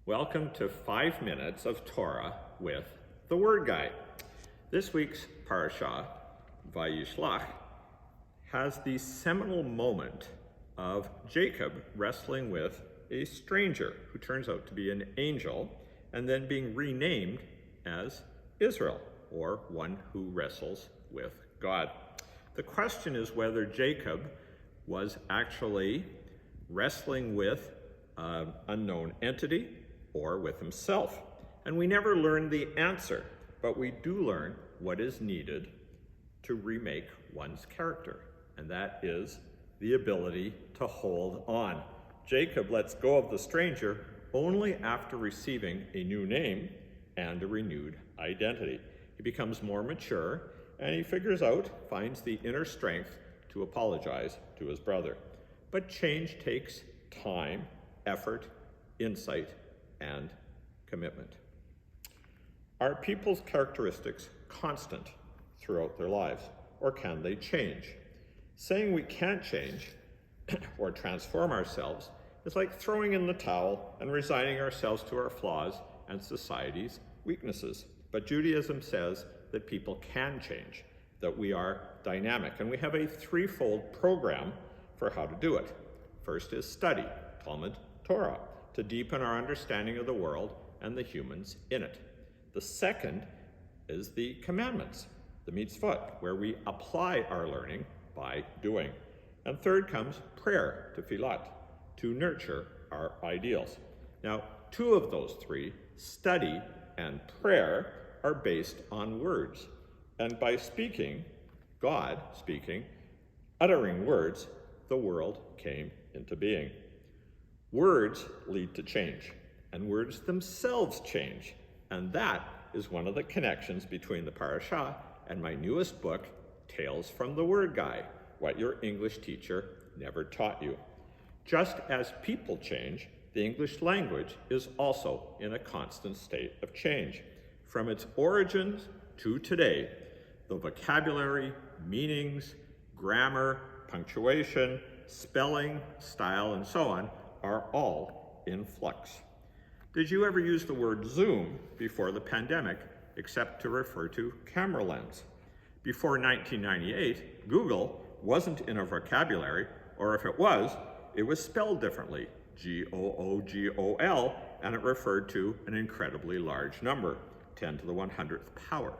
Welcome to 5 Minutes of Torah with the Word Guy. This week's parasha, Vayishlach, has the seminal moment of Jacob wrestling with a stranger who turns out to be an angel and then being renamed as Israel, or one who wrestles with God. The question is whether Jacob was actually wrestling with an unknown entity or with himself. And we never learn the answer, but we do learn what is needed to remake one's character, and that is the ability to hold on. Jacob lets go of the stranger only after receiving a new name and a renewed identity. He becomes more mature, and he finds the inner strength to apologize to his brother. But change takes time, effort, insight, and commitment. Are people's characteristics constant throughout their lives, or can they change? Saying we can't change or transform ourselves is like throwing in the towel and resigning ourselves to our flaws and society's weaknesses. But Judaism says that people can change, that we are dynamic, and we have a threefold program for how to do it. First is study, Talmud, Torah, to deepen our understanding of the world and the humans in it. The second is the commandments, the mitzvot, where we apply our learning by doing. And third comes prayer, tefillat, to nurture our ideals. Now, two of those three, study and prayer, are based on words. And by speaking, God speaking, uttering words, the world came into being. Words lead to change, and words themselves change. And that is one of the connections between the parasha and my newest book, Tales from the Word Guy, What Your English Teacher Never Taught You. Just as people change, the English language is also in a constant state of change. From its origins to today, the vocabulary, meanings, grammar, punctuation, spelling, style, and so on are all in flux. Did you ever use the word Zoom before the pandemic, except to refer to camera lens? Before 1998, Google wasn't in our vocabulary, or if it was spelled differently, Googol, and it referred to an incredibly large number, 10 to the 100th power.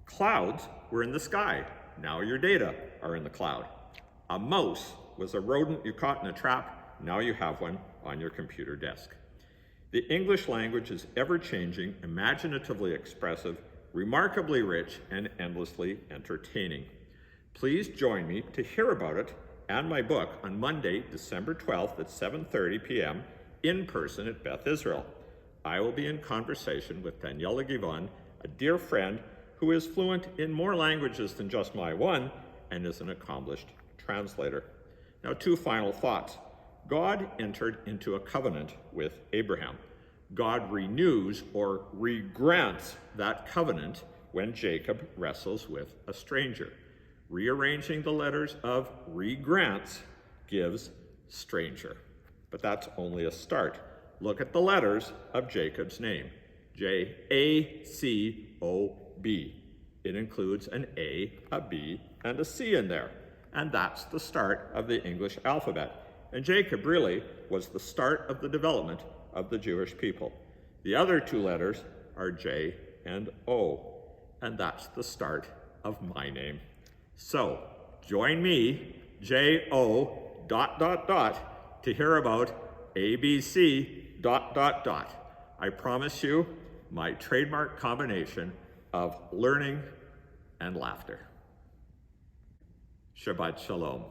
Clouds were in the sky. Now your data are in the cloud. A mouse was a rodent you caught in a trap. Now you have one on your computer desk. The English language is ever-changing, imaginatively expressive, remarkably rich, and endlessly entertaining. Please join me to hear about it and my book on Monday, December 12th at 7:30 p.m. in person at Beth Israel. I will be in conversation with Daniela Givon, a dear friend who is fluent in more languages than just my one and is an accomplished translator. Now, two final thoughts. God entered into a covenant with Abraham. God renews or regrants that covenant when Jacob wrestles with a stranger. Rearranging the letters of regrants gives stranger. But that's only a start. Look at the letters of Jacob's name, J-A-C-O-B. It includes an A, a B, and a C in there. And that's the start of the English alphabet. And Jacob really was the start of the development of the Jewish people. The other two letters are J and O, and that's the start of my name. So join me, J-O ... to hear about ABC ... I promise you my trademark combination of learning and laughter. Shabbat Shalom.